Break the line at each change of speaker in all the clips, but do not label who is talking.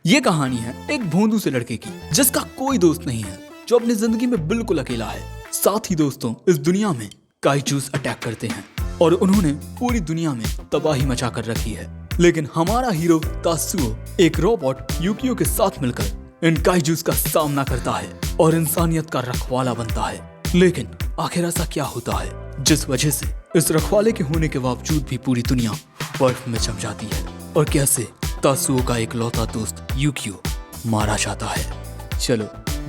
ये कहानी है एक भोंदू से लड़के की जिसका कोई दोस्त नहीं है, जो अपनी जिंदगी में बिल्कुल अकेला है। साथ ही दोस्तों, इस दुनिया में काइजूस अटैक करते हैं और उन्होंने पूरी दुनिया में तबाही मचा कर रखी है। लेकिन हमारा हीरो तात्सुओ एक रोबोट यूकियो के साथ मिलकर इन काइजूस का सामना करता है और इंसानियत का रखवाला बनता है। लेकिन आखिर ऐसा क्या होता है जिस वजह से इस रखवाले के होने के बावजूद भी पूरी दुनिया बर्फ में जम जाती है, और कैसे तात्सुओ का एक लौता दोस्त यूकियो मारा जाता है। चलो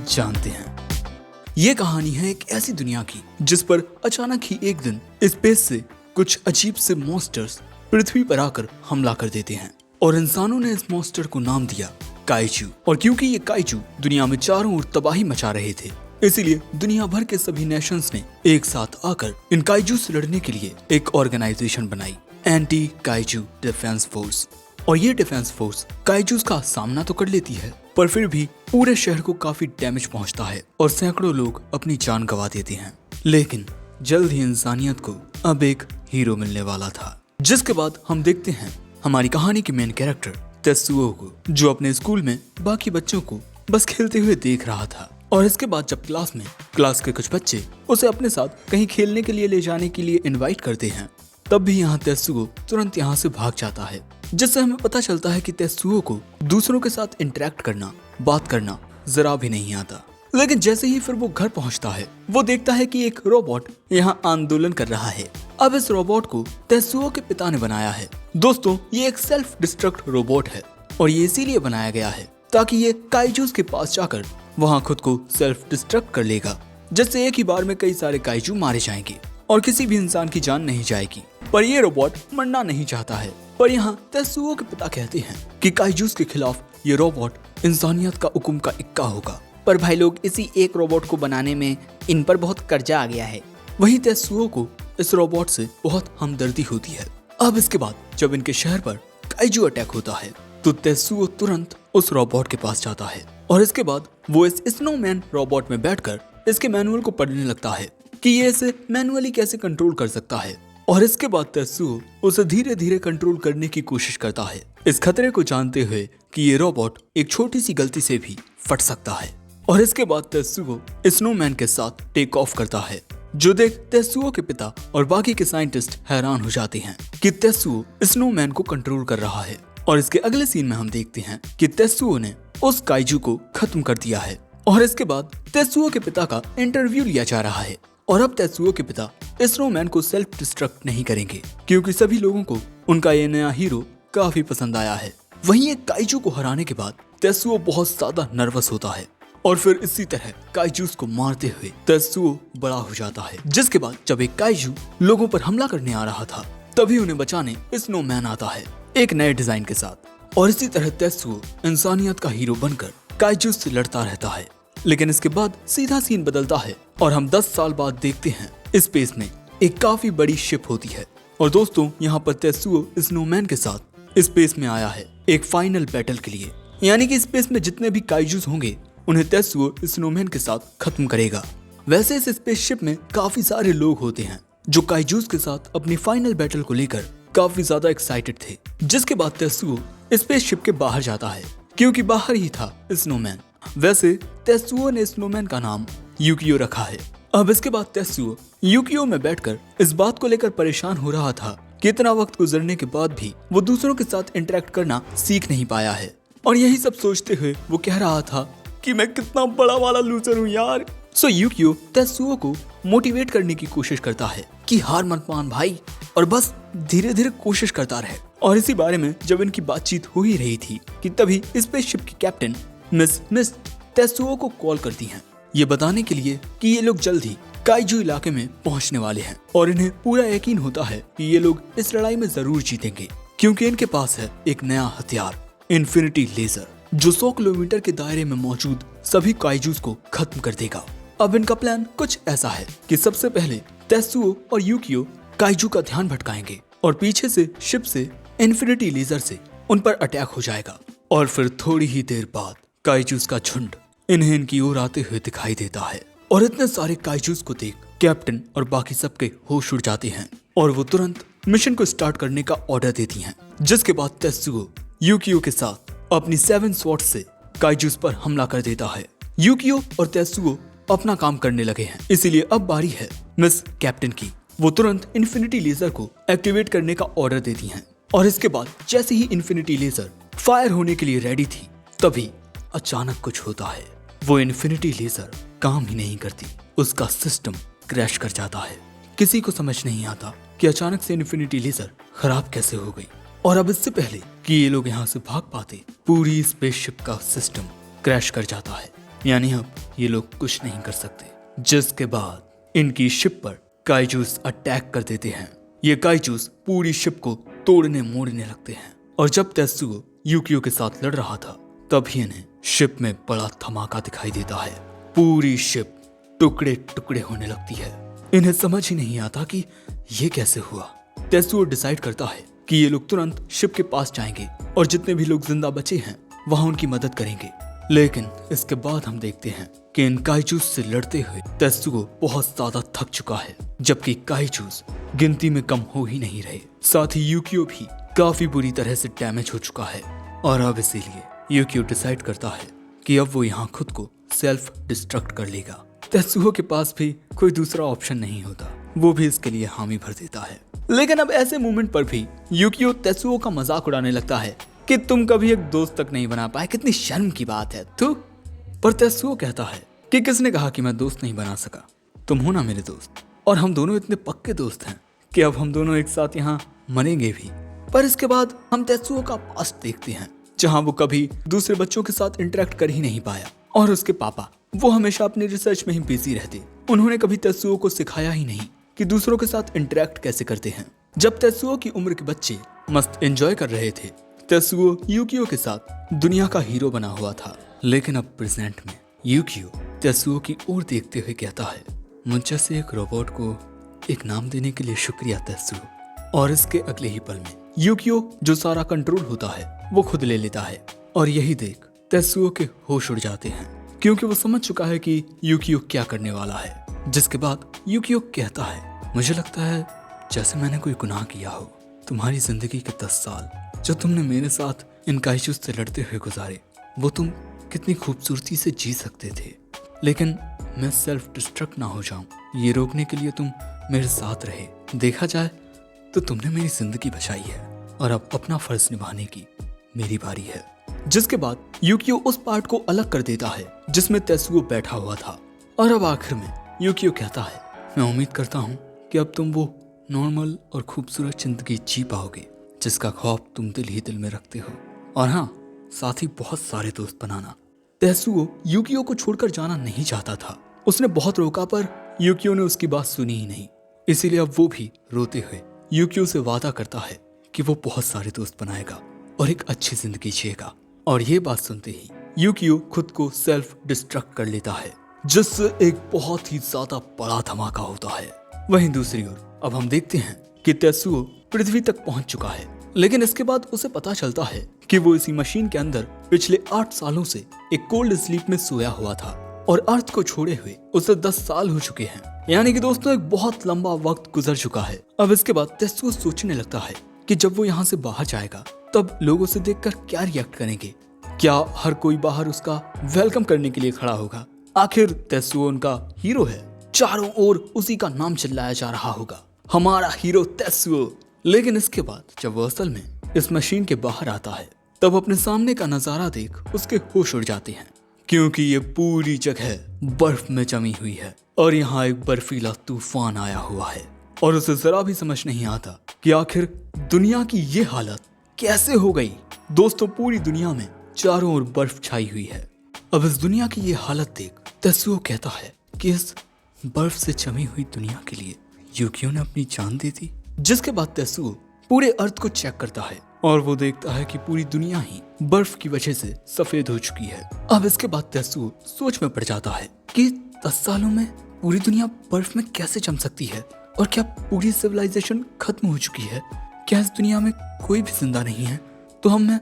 जानते हैं। ये कहानी है एक ऐसी दुनिया की जिस पर अचानक ही एक दिन स्पेस से कुछ अजीब से मॉन्स्टर्स पृथ्वी पर आकर हमला कर देते हैं और इंसानों ने इस मॉन्स्टर को नाम दिया काइजू। और क्योंकि ये काइजू दुनिया में चारों ओर तबाही मचा रहे थे, इसीलिए दुनिया भर के सभी नेशंस ने एक साथ आकर इन काइजू से लड़ने के लिए एक ऑर्गेनाइजेशन बनाई, एंटी काइजू डिफेंस फोर्स। और ये डिफेंस फोर्स काइजूस का सामना तो कर लेती है, पर फिर भी पूरे शहर को काफी डैमेज पहुंचता है और सैकड़ों लोग अपनी जान गंवा देते हैं। लेकिन जल्द ही इंसानियत को अब एक हीरो मिलने वाला था, जिसके बाद हम देखते हैं हमारी कहानी के मेन कैरेक्टर तात्सुओ को, जो अपने स्कूल में बाकी बच्चों को बस खेलते हुए देख रहा था। और इसके बाद जब क्लास के कुछ बच्चे उसे अपने साथ कहीं खेलने के लिए ले जाने के लिए इनवाइट करते हैं, तब भी यहाँ तात्सुओ तुरंत यहाँ से भाग जाता है, जिससे हमें पता चलता है कि तात्सुओ को दूसरों के साथ इंटरेक्ट करना, बात करना जरा भी नहीं आता। लेकिन जैसे ही फिर वो घर पहुंचता है, वो देखता है कि एक रोबोट यहाँ आंदोलन कर रहा है। अब इस रोबोट को तात्सुओ के पिता ने बनाया है। दोस्तों, ये एक सेल्फ डिस्ट्रक्ट रोबोट है और ये इसीलिए बनाया गया है ताकि ये काइजूस के पास जाकर वहाँ खुद को सेल्फ डिस्ट्रक्ट कर लेगा, जिससे एक ही बार में कई सारे काइजू मारे जाएंगे और किसी भी इंसान की जान नहीं जाएगी। पर ये रोबोट मरना नहीं चाहता है। पर यहाँ तात्सुओ के पिता कहते हैं कि काइजूस के खिलाफ ये रोबोट इंसानियत का हुक्म का इक्का होगा।
पर भाई लोग, इसी एक रोबोट को बनाने में इन पर बहुत कर्जा आ गया है।
वहीं तात्सुओ को इस रोबोट से बहुत हमदर्दी होती है। अब इसके बाद जब इनके शहर पर काइजू अटैक होता है, तो तात्सुओ तुरंत उस रोबोट के पास जाता है और इसके बाद वो इस स्नोमैन रोबोट में बैठकर इसके मैनुअल को पढ़ने लगता है कि ये इसे मैनुअली कैसे कंट्रोल कर सकता है। और इसके बाद तात्सुओ उसे धीरे धीरे कंट्रोल करने की कोशिश करता है, इस खतरे को जानते हुए कि ये रोबोट एक छोटी सी गलती से भी फट सकता है। और इसके बाद तात्सुओ स्नोमैन के साथ टेक ऑफ करता है, जो देख तात्सुओ के पिता और बाकी के साइंटिस्ट हैरान हो जाते हैं कि तात्सुओ स्नोमैन को कंट्रोल कर रहा है। और इसके अगले सीन में हम देखते हैं कि तात्सुओ ने उस काइजू को खत्म कर दिया है। और इसके बाद तात्सुओ के पिता का इंटरव्यू लिया जा रहा है और अब तात्सुओ के पिता स्नोमैन को सेल्फ डिस्ट्रक्ट नहीं करेंगे, क्योंकि सभी लोगों को उनका ये नया हीरो काफी पसंद आया है। वहीं एक काइजू को हराने के बाद तात्सुओ बहुत ज्यादा नर्वस होता है और फिर इसी तरह काइजूस को मारते हुए तात्सुओ बड़ा हो जाता है। जिसके बाद जब एक काइजू लोगों पर हमला करने आ रहा था, तभी उन्हें बचाने स्नोमैन आता है एक नए डिजाइन के साथ। और इसी तरह तात्सुओ इंसानियत का हीरो बनकर काइजूस से लड़ता रहता है। लेकिन इसके बाद सीधा सीन बदलता है और हम 10 साल बाद देखते हैं स्पेस में एक काफी बड़ी शिप होती है। और दोस्तों, यहाँ पर तात्सुओ स्नोमैन के साथ स्पेस में आया है एक फाइनल बैटल के लिए, यानी कि स्पेस में जितने भी काइजूस होंगे उन्हें तात्सुओ स्नोमैन के साथ खत्म करेगा। वैसे इस स्पेसशिप में काफी सारे लोग होते हैं जो काइजूस के साथ अपनी फाइनल बैटल को लेकर काफी ज्यादा एक्साइटेड थे। जिसके बाद तात्सुओ स्पेसशिप के बाहर जाता है, क्योंकि बाहर ही था स्नोमैन। वैसे तात्सुओ ने स्नोमैन का नाम यूकियो रखा है। अब इसके बाद तात्सुओ यूकियो में बैठकर इस बात को लेकर परेशान हो रहा था कि इतना वक्त गुजरने के बाद भी वो दूसरों के साथ इंटरेक्ट करना सीख नहीं पाया है। और यही सब सोचते हुए वो कह रहा था कि मैं कितना बड़ा वाला लूजर हूँ यार। सो यूकियो तात्सुओ को मोटिवेट करने की कोशिश करता है कि हार मत मान भाई, और बस धीरे धीरे कोशिश करता रहे। और इसी बारे में जब इनकी बातचीत हो ही रही थी कि तभी स्पेसशिप की कैप्टन मिस तात्सुओ को कॉल करती हैं, ये बताने के लिए कि ये लोग जल्द ही काइजू इलाके में पहुंचने वाले हैं। और इन्हें पूरा यकीन होता है कि ये लोग इस लड़ाई में जरूर जीतेंगे, क्योंकि इनके पास है एक नया हथियार, इन्फिनिटी लेजर, जो 100 किलोमीटर के दायरे में मौजूद सभी काइजूस को खत्म कर देगा। अब इनका प्लान कुछ ऐसा है कि सबसे पहले तात्सुओ और यूकियो काइजू का ध्यान भटकाएंगे और पीछे से शिप से इन्फिनिटी लेजर से उन पर अटैक हो जाएगा। और फिर थोड़ी ही देर बाद काइजूस का झुंड इन्हें इनकी ओर आते हुए दिखाई देता है। और इतने सारे काइजूस को देख कैप्टन और बाकी सबके होश उड़ जाते हैं और वो तुरंत मिशन को स्टार्ट करने का ऑर्डर देती हैं। जिसके बाद तात्सुओ यूकियो के साथ अपनी 7 स्वॉर्ड से काइजूस पर हमला कर देता है। यूकियो और तेत्सुओ अपना काम करने लगे हैं, इसीलिए अब बारी है मिस कैप्टन की। वो तुरंत इन्फिनिटी लेजर को एक्टिवेट करने का ऑर्डर देती हैं और इसके बाद जैसे ही इन्फिनिटी लेजर फायर होने के लिए रेडी थी, तभी अचानक कुछ होता है। वो इन्फिनिटी लेजर काम ही नहीं करती, उसका सिस्टम क्रैश कर जाता है। किसी को समझ नहीं आता कि अचानक से इन्फिनिटी लेजर खराब कैसे हो गई। और अब इससे पहले कि ये लोग यहाँ से भाग पाते, पूरी स्पेसशिप का सिस्टम क्रैश कर जाता है, यानी अब ये लोग कुछ नहीं कर सकते। जिसके बाद इनकी शिप पर काइजूस अटैक कर देते हैं। ये काइजूस पूरी शिप को तोड़ने मोड़ने लगते हैं और जब तेत्सुओ यूकियो के साथ लड़ रहा था, तभी इन्हें शिप में बड़ा धमाका दिखाई देता है। पूरी शिप टुकड़े टुकड़े होने लगती है। इन्हें समझ ही नहीं आता कि ये कैसे हुआ। तेत्सुओ डिसाइड करता है कि ये लोग तुरंत शिप के पास जाएंगे और जितने भी लोग जिंदा बचे हैं वहां उनकी मदद करेंगे। लेकिन इसके बाद हम देखते हैं कि इन काइजूस से लड़ते हुए तेत्सुओ बहुत ज्यादा थक चुका है, जबकि काइजूस गिनती में कम हो ही नहीं रहे। साथ ही यूकियो भी काफी बुरी तरह से डैमेज हो चुका है और अब इसीलिए यूकियो डिसाइड करता है कि अब वो यहाँ खुद को सेल्फ डिस्ट्रक्ट कर लेगा। तेत्सुओ के पास भी कोई दूसरा ऑप्शन नहीं होता, वो भी इसके लिए हामी भर देता है। लेकिन अब ऐसे मोमेंट पर भी यूकियो तेत्सुओ का मजाक उड़ाने लगता है कि तुम कभी एक दोस्त तक नहीं बना पाए, कितनी शर्म की बात है तू। पर तेत्सुओ कहता है कि किसने कहा कि मैं दोस्त नहीं बना सका, तुम हो ना मेरे दोस्त, और हम दोनों इतने पक्के दोस्त हैं कि अब हम दोनों एक साथ यहाँ मरेंगे भी। पर इसके बाद हम तेत्सुओ का पास्ट देखते हैं, जहाँ वो कभी दूसरे बच्चों के साथ इंटरेक्ट कर ही नहीं पाया और उसके पापा वो हमेशा अपने रिसर्च में ही बिजी रहते। उन्होंने कभी तेत्सुओ को सिखाया ही नहीं कि दूसरों के साथ इंटरेक्ट कैसे करते हैं। जब तेत्सुओ की उम्र के बच्चे मस्त एंजॉय कर रहे थे, तेत्सुओ यूकियो के साथ दुनिया का हीरो बना हुआ था। लेकिन अब प्रेजेंट में यूकियो तेत्सुओ की ओर देखते हुए कहता है, मुझ जैसे एक रोबोट को एक नाम देने के लिए शुक्रिया तेत्सुओ। और इसके अगले ही पल में यूकियो जो सारा कंट्रोल होता है वो खुद ले लेता है और यही देख तेत्सुओ के होश उड़ जाते हैं, क्योंकि वो समझ चुका है कि यूकियो क्या करने वाला है। जिसके बाद यूकियो कहता है, मुझे लगता है जैसे मैंने कोई गुनाह किया हो। तुम्हारी जिंदगी के 10 साल जो तुमने मेरे साथ इन काइजूस से लड़ते हुए गुजारे, वो तुम कितनी खूबसूरती से जी सकते थे, लेकिन मैं सेल्फ डिस्ट्रक्ट ना हो जाऊं, ये रोकने के लिए तुम मेरे साथ रहे। देखा जाए तो तुमने मेरी जिंदगी बचाई है और अब अपना फर्ज निभाने की मेरी बारी है। जिसके बाद यूकियो उस पार्ट को अलग कर देता है जिसमें तेत्सुओ बैठा हुआ था और अब आखिर में यूकियो कहता है, मैं उम्मीद करता हूँ कि अब तुम वो नॉर्मल और खूबसूरत जिंदगी जी पाओगे जिसका ख्वाब तुम दिल ही दिल में रखते हो, और हाँ, साथ ही बहुत सारे दोस्त बनाना। तेत्सुओ यूकियो को छोड़कर जाना नहीं चाहता था। उसने बहुत रोका पर यूकियो ने उसकी बात सुनी ही नहीं। इसीलिए अब वो भी रोते हुए यूकियो से वादा करता है कि वो बहुत सारे दोस्त बनाएगा और एक अच्छी जिंदगी जिएगा। और ये बात सुनते ही यूकियो खुद को सेल्फ डिस्ट्रक्ट कर लेता है, जिससे एक बहुत ही ज्यादा बड़ा धमाका होता है। वहीं दूसरी ओर अब हम देखते हैं कि तेत्सुओ पृथ्वी तक पहुंच चुका है, लेकिन इसके बाद उसे पता चलता है कि वो इसी मशीन के अंदर पिछले 8 सालों से एक कोल्ड स्लीप में सोया हुआ था और अर्थ को छोड़े हुए उसे 10 साल हो चुके हैं। यानी कि दोस्तों एक बहुत लंबा वक्त गुजर चुका है। अब इसके बाद तेत्सुओ सोचने लगता है कि जब वो यहाँ से बाहर जाएगा तब लोग उसे देखकर क्या रिएक्ट करेंगे। क्या हर कोई बाहर उसका वेलकम करने के लिए खड़ा होगा? आखिर तेत्सुओ उनका हीरो है, चारों ओर उसी का नाम चिल्लाया जा रहा होगा, हमारा हीरो तेत्सुओ। लेकिन इसके बाद जब वो असल में इस मशीन के बाहर आता है तब अपने सामने का नजारा देख उसके होश उड़ जाते हैं, क्योंकि ये पूरी जगह बर्फ में जमी हुई है और यहाँ एक बर्फीला तूफान आया हुआ है और उसे जरा भी समझ नहीं आता कि आखिर दुनिया की ये हालत कैसे हो गई। दोस्तों पूरी दुनिया में चारों ओर बर्फ छाई हुई है। अब इस दुनिया की ये हालत देख तेत्सुओ कहता है कि इस बर्फ से जमी हुई दुनिया के लिए यूकियो ने अपनी जान दे दी। जिसके बाद तेत्सुओ पूरे अर्थ को चेक करता है और वो देखता है कि पूरी दुनिया ही बर्फ की वजह से सफेद हो चुकी है। अब इसके बाद तेत्सुओ सोच में पड़ जाता है कि 10 सालों में पूरी दुनिया बर्फ में कैसे जम सकती है और क्या पूरी सिविलाइजेशन खत्म हो चुकी है? क्या इस दुनिया में कोई भी जिंदा नहीं है? तो मैं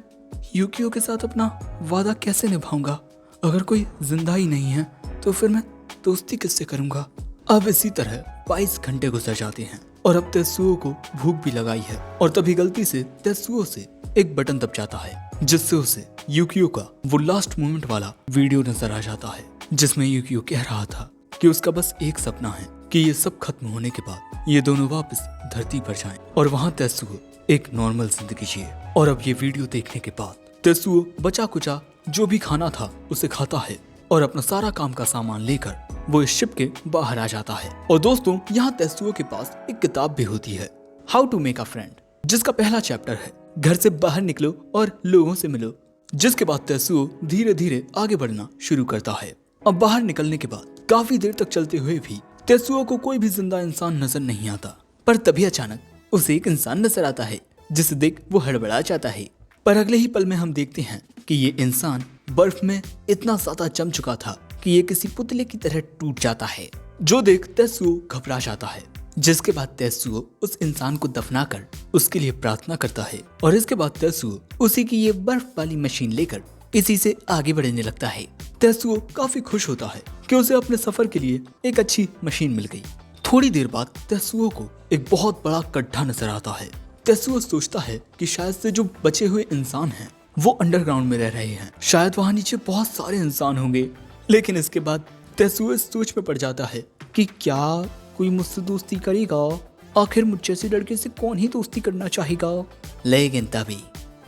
यूकियो के साथ अपना वादा कैसे निभाऊंगा? अगर कोई जिंदा ही नहीं है तो फिर मैं दोस्ती किससे करूंगा? अब इसी तरह 22 घंटे गुजर जाते हैं और अब तेत्सुओ को भूख भी लगाई है और तभी गलती से तेत्सुओ से एक बटन दब जाता है जिससे उसे यूकियो का वो लास्ट मोमेंट वाला वीडियो नजर आ जाता है, जिसमें यूकियो कह रहा था कि उसका बस एक सपना है कि ये सब खत्म होने के बाद ये दोनों वापस धरती पर जाएं और वहाँ तेत्सुओ एक नॉर्मल जिंदगी जिए। और अब ये वीडियो देखने के बाद तेत्सुओ बचा कुचा जो भी खाना था उसे खाता है और अपना सारा काम का सामान लेकर वो इस शिप के बाहर आ जाता है। और दोस्तों, यहाँ तेत्सुओ के पास एक किताब भी होती है, how to make a friend, जिसका पहला चैप्टर है घर से बाहर निकलो और लोगों से मिलो। जिसके बाद तेत्सुओ धीरे धीरे आगे बढ़ना शुरू करता है। अब बाहर निकलने के बाद काफी देर तक चलते हुए भी तेत्सुओ को कोई भी जिंदा इंसान नजर नहीं आता। पर तभी अचानक उसे एक इंसान नजर आता है, जिसे देख वो हड़बड़ा जाता है। पर अगले ही पल में हम देखते हैं कि ये इंसान बर्फ में इतना ज्यादा जम चुका था कि ये किसी पुतले की तरह टूट जाता है, जो देख तेत्सुओ घबरा जाता है। जिसके बाद तेत्सुओ उस इंसान को दफनाकर उसके लिए प्रार्थना करता है और इसके बाद तेत्सुओ उसी की ये बर्फ वाली मशीन लेकर इसी से आगे बढ़ने लगता है। तेत्सुओ काफी खुश होता है कि उसे अपने सफर के लिए एक अच्छी मशीन मिल गई। थोड़ी देर बाद तेत्सुओ को एक बहुत बड़ा गड्ढा नजर आता है। तेत्सुओ सोचता है कि शायद से जो बचे हुए इंसान हैं वो अंडरग्राउंड में रह रहे हैं, शायद वहाँ नीचे बहुत सारे इंसान होंगे। लेकिन इसके बाद तेत्सुओ इस सोच में पड़ जाता है कि क्या कोई मुझसे दोस्ती करेगा, आखिर मुझ जैसे लड़के से कौन ही दोस्ती करना चाहेगा। लेकिन तभी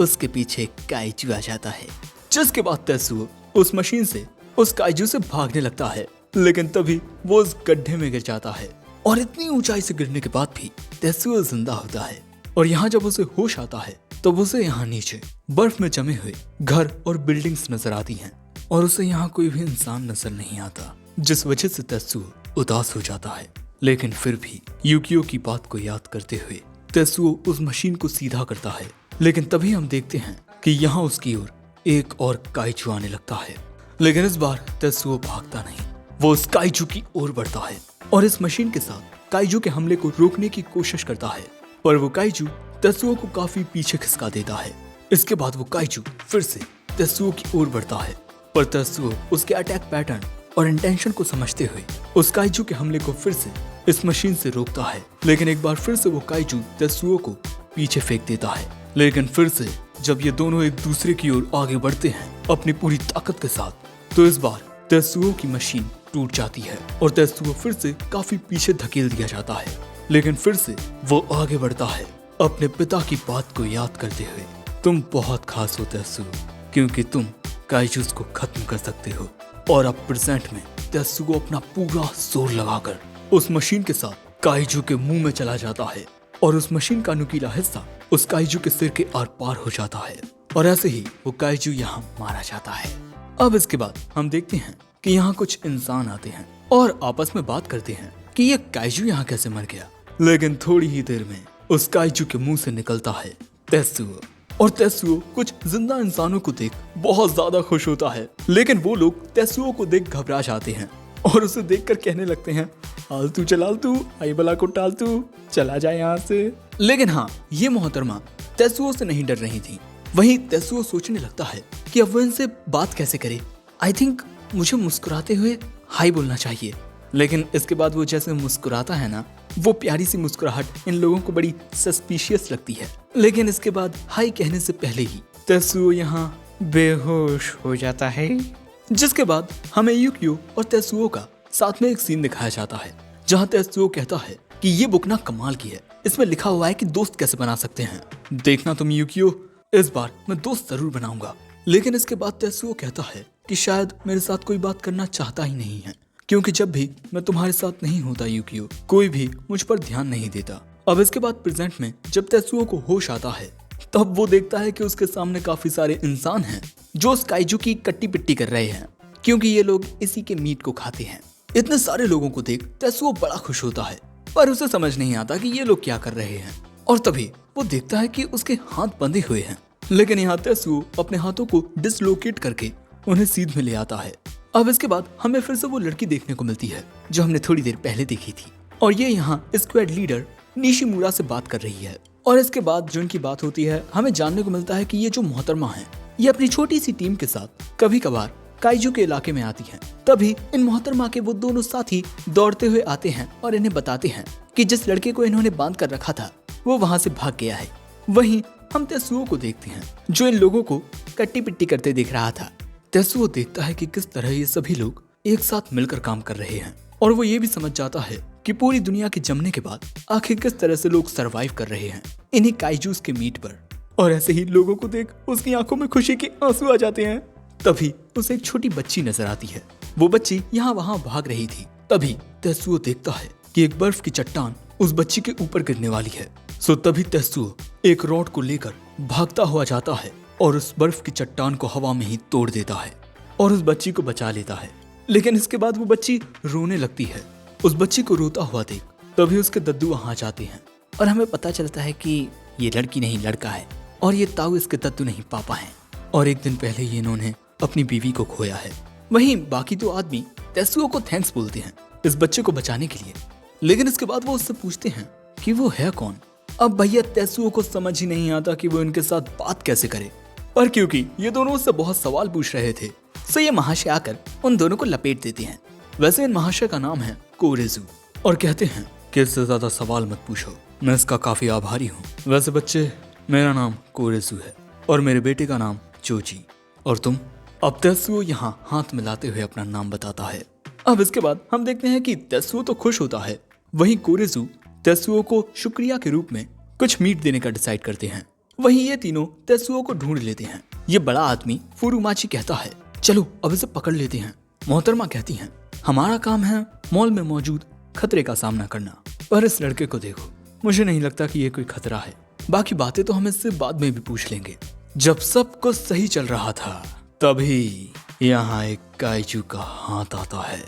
उसके पीछे काइजू आ जाता है, जिसके बाद तेत्सुओ उस मशीन से उस काइजू से भागने लगता है। लेकिन तभी वो उस गड्ढे में गिर जाता है और इतनी ऊंचाई से गिरने के बाद भी तेत्सुओ जिंदा होता है। और यहाँ जब उसे होश आता है तब उसे यहाँ नीचे बर्फ में जमे हुए घर और बिल्डिंग्स नजर आती हैं और उसे यहाँ कोई भी इंसान नजर नहीं आता, जिस वजह से तेत्सुओ उदास हो जाता है। लेकिन फिर भी यूकियो की बात को याद करते हुए तेत्सुओ उस मशीन को सीधा करता है। लेकिन तभी हम देखते हैं कि यहाँ उसकी ओर एक और काइजू आने लगता है। लेकिन इस बार तेत्सुओ भागता नहीं, वो उस काइजू की ओर बढ़ता है और इस मशीन के साथ काइजू के हमले को रोकने की कोशिश करता है। पर वो काइजू तेत्सुओ को काफी पीछे खिसका देता है। इसके बाद वो काइजू फिर से तेत्सुओ की ओर बढ़ता है, पर तेत्सुओ उसके अटैक पैटर्न और इंटेंशन को समझते हुए उस काइजू के हमले को फिर से इस मशीन से रोकता है। लेकिन एक बार फिर से वो काइजू तेत्सुओ को पीछे फेंक देता है। लेकिन फिर से जब ये दोनों एक दूसरे की ओर आगे बढ़ते हैं अपनी पूरी ताकत के साथ, तो इस बार तेत्सुओ की मशीन टूट जाती है और तेत्सुओ फिर से काफी पीछे धकेल दिया जाता है। लेकिन फिर से वो आगे बढ़ता है अपने पिता की बात को याद करते हुए। तुम बहुत खास हो तेत्सुओ, क्योंकि तुम काइजूस को खत्म कर सकते हो। और अब प्रेजेंट में तेत्सुओ अपना पूरा जोर लगाकर उस मशीन के साथ काइजू के मुंह में चला जाता है और उस मशीन का नुकीला हिस्सा उस काइजू के सिर के आर पार हो जाता है और ऐसे ही वो काइजू यहाँ मारा जाता है। अब इसके बाद हम देखते हैं कि यहाँ कुछ इंसान आते हैं और आपस में बात करते हैं कि ये काइजू यहाँ कैसे मर गया। लेकिन थोड़ी ही देर में उस काइजू के मुंह से निकलता है तेत्सुओ, और तेत्सुओ कुछ जिंदा इंसानों को देख बहुत ज्यादा खुश होता है। लेकिन वो लोग तेत्सुओ को देख घबरा जाते हैं और उसे देखकर कहने लगते हैं, आलतू चलालतू, आई बला को टालतू, चला जाए यहाँ से। लेकिन हाँ, ये मोहतरमा तेत्सुओ से नहीं डर रही थी। वहीं तेत्सुओ सोचने लगता है कि अब वो इनसे बात कैसे करे। आई थिंक मुझे मुस्कुराते हुए हाई बोलना चाहिए। लेकिन इसके बाद वो जैसे मुस्कुराता है ना, वो प्यारी सी मुस्कुराहट इन लोगों को बड़ी सस्पिशियस लगती है। लेकिन इसके बाद हाई कहने से पहले ही तेत्सुओ यहाँ बेहोश हो जाता है। जिसके बाद हमें यूकियो और तेत्सुओ का साथ में एक सीन दिखाया जाता है, जहाँ तेत्सुओ कहता है कि ये बुक ना कमाल की है, इसमें लिखा हुआ है कि दोस्त कैसे बना सकते हैं। देखना तुम यूकियो, इस बार मैं दोस्त जरूर बनाऊंगा। लेकिन इसके बाद तेत्सुओ कहता है कि शायद मेरे साथ कोई बात करना चाहता ही नहीं है, क्योंकि जब भी मैं तुम्हारे साथ नहीं होता यूकियो, कोई भी मुझ पर ध्यान नहीं देता। अब इसके बाद प्रेजेंट में जब तेत्सुओ को होश आता है, तब वो देखता है कि उसके सामने काफी सारे इंसान हैं जो उस काइजू की कट्टी पिट्टी कर रहे हैं, क्योंकि ये लोग इसी के मीट को खाते हैं। इतने सारे लोगों को देख तेत्सुओ बड़ा खुश होता है, पर उसे समझ नहीं आता कि ये लोग क्या कर रहे हैं। और तभी वो देखता है कि उसके हाथ बंधे हुए हैं। लेकिन यहाँ तेत्सुओ अपने हाथों को डिसलोकेट करके उन्हें सीध में ले आता है। अब इसके बाद हमें फिर से वो लड़की देखने को मिलती है जो हमने थोड़ी देर पहले देखी थी, और ये यहाँ स्क्वाड लीडर निशिमुरा से बात कर रही है। और इसके बाद जो इनकी बात होती है, हमें जानने को मिलता है कि ये जो मोहतरमा है, ये अपनी छोटी सी टीम के साथ कभी कभार काइजू के इलाके में आती हैं। तभी इन मोहतरमा के वो दोनों साथी दौड़ते हुए आते हैं और इन्हें बताते हैं कि जिस लड़के को इन्होंने बांध कर रखा था वो वहाँ से भाग गया है। वहीं हम तेत्सुओ को देखते हैं जो इन लोगों को
कट्टी पिट्टी करते दिख रहा था।
तेत्सुओ देखता है कि किस तरह ये सभी लोग एक साथ मिलकर काम कर रहे हैं और वो ये भी समझ जाता है कि पूरी दुनिया के जमने के बाद आखिर किस तरह से लोग सरवाइव कर रहे हैं इन्हीं काइजूस के मीट पर। और ऐसे ही लोगों को देख उसकी आंखों में खुशी के आंसू आ जाते हैं। तभी उसे एक छोटी बच्ची नजर आती है। वो बच्ची यहाँ वहाँ भाग रही थी। तभी तेत्सुओ देखता है कि एक बर्फ की चट्टान उस बच्ची के ऊपर गिरने वाली है। सो तभी तेत्सुओ एक रॉड को लेकर भागता हुआ जाता है और उस बर्फ की चट्टान को हवा में ही तोड़ देता है और उस बच्ची को बचा लेता है। लेकिन इसके बाद वो बच्ची रोने लगती है। उस बच्ची को रोता हुआ देख तभी उसके दद्दू वहां जाते हैं
और हमें पता चलता है कि ये लड़की नहीं लड़का है और ये ताऊ इसके दद्दू नहीं पापा हैं।
और एक दिन पहले ही इन्होंने अपनी बीवी को खोया है।
वहीं बाकी दो आदमी तेत्सुओ को थैंक्स बोलते हैं
इस बच्चे को बचाने के लिए। लेकिन इसके बाद वो उससे पूछते हैं कि वो है कौन।
अब भैया तेत्सुओ को समझ ही नहीं आता कि वो इनके साथ बात कैसे करे।
और क्योंकि ये दोनों उससे बहुत सवाल पूछ रहे थे
सो ये महाशय आकर उन दोनों को लपेट देते हैं।
वैसे इन महाशय का नाम है कोरेजू और कहते हैं कि इससे ज्यादा सवाल मत पूछो, मैं इसका काफी आभारी हूँ। वैसे बच्चे, मेरा नाम कोरेजू है और मेरे बेटे का नाम चोची। और तुम? अब तेत्सुओ यहाँ हाथ मिलाते हुए अपना नाम बताता है। अब इसके बाद हम देखते हैं कि तेत्सुओ तो खुश होता है, वहीं कोरेजू तेत्सुओ को शुक्रिया के रूप में कुछ मीट देने का डिसाइड करते हैं। वहीं ये तीनों तेत्सुओ को ढूंढ लेते हैं। ये बड़ा आदमी फुरुमाची कहता है चलो अब इसे पकड़ लेते हैं। मोहतरमा कहती हैं हमारा काम है मॉल में मौजूद खतरे का सामना करना। पर इस लड़के को देखो, मुझे नहीं लगता कि ये कोई खतरा है। बाकी बातें तो हम इससे बाद में भी पूछ लेंगे। जब सब कुछ सही चल रहा था तभी यहाँ एक काइजू का हाथ आता है,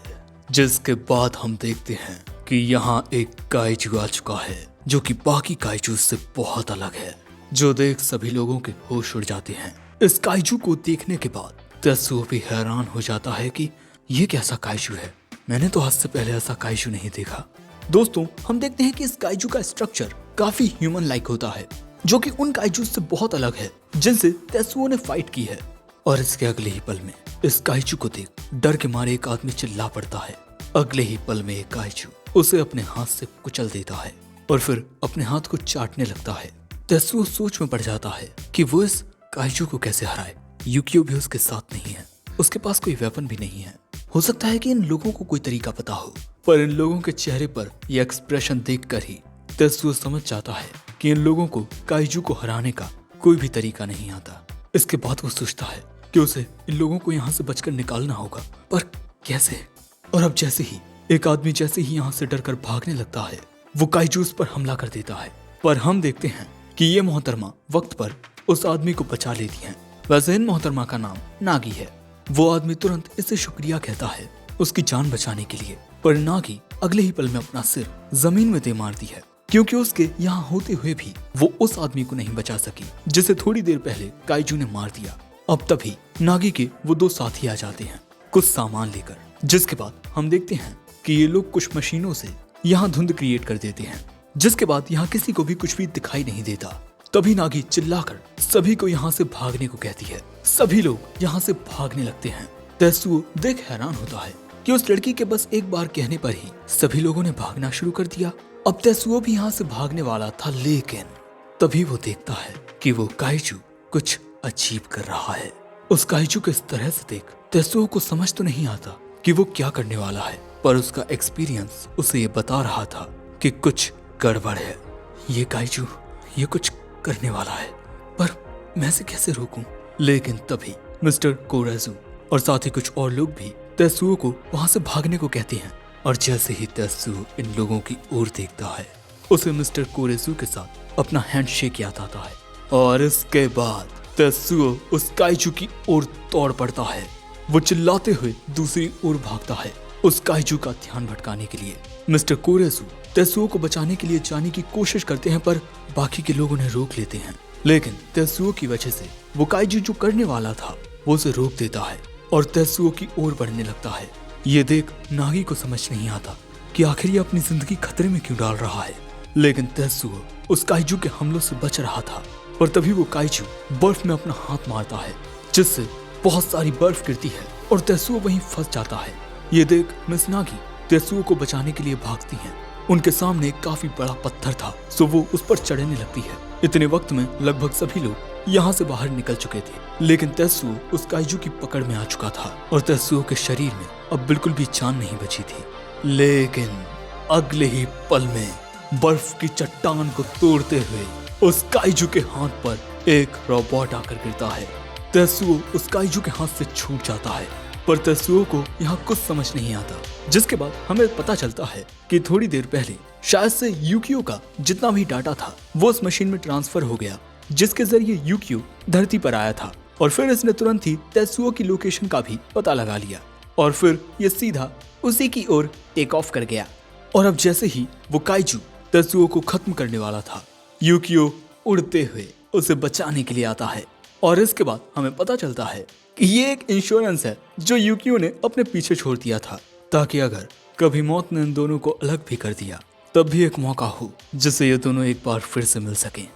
जिसके बाद हम देखते हैं कि यहाँ एक काइजू आ चुका है जो कि बाकी काइजू से बहुत अलग है, जो देख सभी लोगों के होश उड़ जाते हैं। इस काइजू को देखने के बाद तेत्सुओ भी हैरान हो जाता है कि ये कैसा काइजू है, मैंने तो आज से पहले ऐसा काइजू नहीं देखा। दोस्तों, हम देखते हैं कि इस काइजू का स्ट्रक्चर काफी ह्यूमन लाइक होता है, जो कि उन काइजू से बहुत अलग है जिनसे तेत्सुओ ने फाइट की है। और इसके अगले ही पल में इस काइजू को देख डर के मारे एक आदमी चिल्ला पड़ता है। अगले ही पल में एक काइजू उसे अपने हाथ से कुचल देता है और फिर अपने हाथ को चाटने लगता है। तेत्सुओ सोच में पड़ जाता है कि वो इस काइजू को कैसे हराए। यूकियो भी उसके साथ नहीं है, उसके पास कोई वेपन भी नहीं है। हो सकता है कि इन लोगों को कोई तरीका पता हो, पर इन लोगों के चेहरे पर यह एक्सप्रेशन देखकर ही तेत्सुओ समझ जाता है कि इन लोगों को काइजू को हराने का कोई भी तरीका नहीं आता। इसके बाद वो सोचता है कि उसे इन लोगों को यहाँ से बचकर निकालना होगा, पर कैसे। और अब जैसे ही एक आदमी जैसे ही यहाँ से डरकर भागने लगता है, वो काइजू उस पर हमला कर देता है। पर हम देखते हैं कि ये मोहतरमा वक्त पर उस आदमी को बचा लेती हैं। वैसे इन मोहतरमा का नाम नागी है। वो आदमी तुरंत इससे शुक्रिया कहता है उसकी जान बचाने के लिए, पर नागी अगले ही पल में अपना सिर जमीन में दे मारती है, क्योंकि उसके यहाँ होते हुए भी वो उस आदमी को नहीं बचा सकी जिसे थोड़ी देर पहले काइजू ने मार दिया। अब तभी नागी के वो दो साथी आ जाते हैं कुछ सामान लेकर, जिसके बाद हम देखते हैं कि ये लोग कुछ मशीनों से यहाँ धुंध क्रिएट कर देते हैं, जिसके बाद यहाँ किसी को भी कुछ भी दिखाई नहीं देता। तभी नागी चिल्लाकर सभी को यहाँ से भागने को कहती है। सभी लोग यहाँ से भागने लगते हैं। तेत्सुओ देख हैरान होता है कि उस लड़की के बस एक बार कहने पर ही सभी लोगों ने भागना शुरू कर दिया। अब तेत्सुओ भी यहाँ से भागने वाला था, लेकिन तभी वो देखता है कि वो काइजू कुछ अजीब कर रहा है। उस काइजू को इस तरह से देख तेत्सुओ को समझ तो नहीं आता कि वो क्या करने वाला है, पर उसका एक्सपीरियंस उसे ये बता रहा था कि कुछ गड़बड़ है। ये काइजू ये कुछ करने वाला है, पर मैं इसे कैसे रोकूं। लेकिन तभी मिस्टर कोरेजू और साथ ही कुछ और लोग भी तेत्सुओ को वहां से भागने को कहते हैं। और जैसे ही तेत्सुओ इन लोगों की ओर देखता है, उसे मिस्टर कोरेजू के साथ अपना हैंडशेक याद आता है। और इसके बाद तेत्सुओ उस काइजू की ओर दौड़ पड़ता है। वो चिल्लाते हुए दूसरी ओर भागता है उस काइजू का ध्यान भटकाने के लिए। मिस्टर कोरेजू तेत्सुओ को बचाने के लिए जाने की कोशिश करते हैं, पर बाकी के लोग उन्हें रोक लेते हैं। लेकिन तेत्सुओ की वजह से वो काइजू जो करने वाला था वो उसे रोक देता है और तेत्सुओ की ओर बढ़ने लगता है। ये देख नागी को समझ नहीं आता कि आखिर ये अपनी जिंदगी खतरे में क्यों डाल रहा है। लेकिन तेत्सुओ उस काइजू के हमलों से बच रहा था, पर तभी वो काइजू बर्फ में अपना हाथ मारता है, जिससे बहुत सारी बर्फ गिरती है और तेत्सुओ वहीं फंस जाता है। ये देख मिस नागी तेत्सुओ को बचाने के लिए भागती हैं। उनके सामने एक काफी बड़ा पत्थर था, सो वो उस पर चढ़ने लगती है। इतने वक्त में लगभग सभी लोग यहाँ से बाहर निकल चुके थे, लेकिन तेत्सुओ उस काइजू की पकड़ में आ चुका था और तेत्सुओ के शरीर में अब बिल्कुल भी जान नहीं बची थी। लेकिन अगले ही पल में बर्फ की चट्टान को तोड़ते हुए उस काइजू के हाथ पर एक रोबोट आकर गिरता है। तेत्सुओ उस काइजू के हाथ से छूट जाता है, पर तेत्सुओ को यहाँ कुछ समझ नहीं आता, जिसके बाद हमें पता चलता है कि थोड़ी देर पहले शायद से यूकियो का जितना भी डाटा था वो उस मशीन में ट्रांसफर हो गया, जिसके जरिए यूकियो धरती पर आया था और फिर इसने तुरंत ही तेत्सुओ की लोकेशन का भी पता लगा लिया और फिर ये सीधा
उसी की ओर टेक ऑफ कर गया।
और अब जैसे ही वो काइजू तेत्सुओ को खत्म करने वाला था, यूकियो उड़ते हुए उसे बचाने के लिए आता है और इसके बाद हमें पता चलता है कि ये एक इंश्योरेंस है जो यूकियो ने अपने पीछे छोड़ दिया था, ताकि अगर कभी मौत ने इन दोनों को अलग भी कर दिया तब भी एक मौका हो जिससे ये दोनों एक बार फिर से मिल सकें।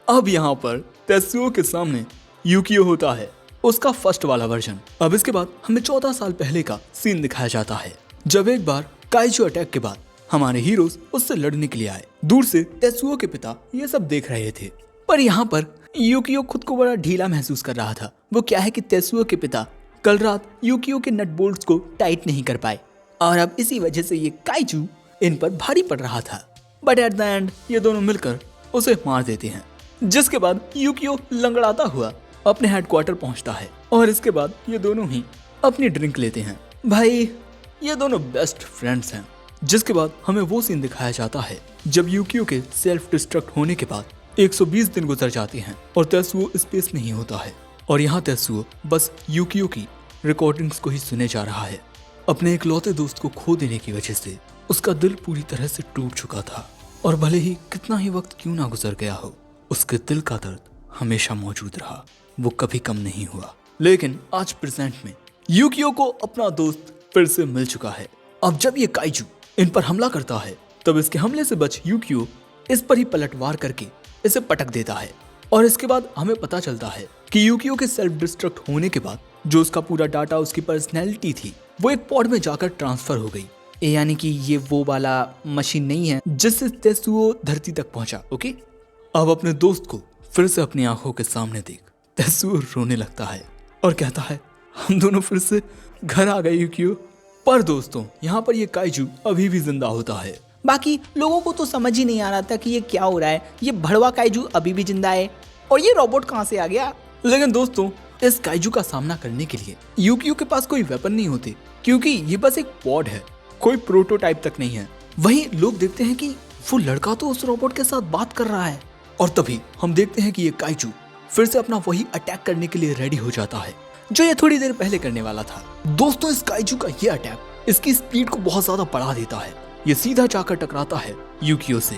अब यहाँ पर तेत्सुओ के सामने यूकियो होता है, उसका फर्स्ट वाला वर्जन। अब इसके बाद हमें 14 साल पहले का सीन दिखाया जाता है, जब एक बार काइजू अटैक के बाद हमारे हीरोज उससे लड़ने के लिए आए। दूर से तेत्सुओ के पिता ये सब देख रहे थे,
पर यहाँ पर यूकियो खुद को बड़ा ढीला महसूस कर रहा था। वो क्या है कि तेत्सुओ के पिता कल रात यूकियो के नट बोल्ट्स को टाइट नहीं कर पाए और अब इसी वजह से ये काइजू इन पर भारी पड़ रहा था।
बट एट द एंड ये दोनों मिलकर उसे मार देते हैं, जिसके बाद यूकियो लंगड़ाता हुआ अपने हेडक्वार्टर पहुंचता है और इसके बाद ये दोनों ही अपनी ड्रिंक लेते हैं। भाई ये दोनों बेस्ट फ्रेंड्स हैं। जिसके बाद हमें वो सीन दिखाया जाता है जब यूकियो के सेल्फ डिस्ट्रक्ट होने के बाद 120 दिन गुजर जाते हैं और तेत्सुओ स्पेस में ही होता है और यहाँ तेत्सुओ बस यूकियो की रिकॉर्डिंग्स को ही सुने जा रहा है। अपने इकलौते दोस्त को खो देने की वजह से उसका दिल पूरी तरह से टूट चुका था और भले ही कितना ही वक्त क्यों ना गुजर गया हो, उसके दिल का दर्द हमेशा मौजूद रहा, वो कभी कम नहीं हुआ। लेकिन आज प्रेजेंट में यूकियो को अपना दोस्त फिर से मिल चुका है। अब जब ये काइजू इन पर हमला करता है तब इसके हमले से बच यूकियो इस पर ही पलटवार करके इसे पटक देता है और इसके बाद हमें पता चलता है कि यूकियो के सेल्फ डिस्ट्रक्ट होने के बाद जो उसका पूरा डाटा, उसकी पर्सनैलिटी थी, वो एक पॉड में जाकर ट्रांसफर हो गई।
यानी कि ये वो वाला मशीन नहीं है
जिससे तेत्सुओ धरती तक पहुंचा। ओके, अब अपने दोस्त को फिर से अपनी आंखों के सामने देख तेत्सुओ रोने लगता है और कहता है हम दोनों फिर से घर आ गए यूकियो। पर दोस्तों यहाँ पर ये काइजू अभी भी जिंदा होता है।
बाकी लोगों को तो समझ ही नहीं आ रहा था कि ये क्या हो रहा है, ये भड़वा काइजू अभी भी जिंदा है और ये रोबोट कहाँ से आ गया।
लेकिन दोस्तों इस काइजू का सामना करने के लिए यूकियो के पास कोई वेपन नहीं होते, क्योंकि ये बस एक पॉड है, कोई प्रोटोटाइप तक नहीं है। वहीं लोग देखते हैं कि वो लड़का तो उस रोबोट के साथ बात कर रहा है और तभी हम देखते हैं कि ये काइजू फिर से अपना वही अटैक करने के लिए रेडी हो जाता है जो ये थोड़ी देर पहले करने वाला था। दोस्तों इस काइजू का ये अटैक इसकी स्पीड को बहुत ज्यादा बढ़ा देता है। ये सीधा जाकर टकराता है यूकियो से,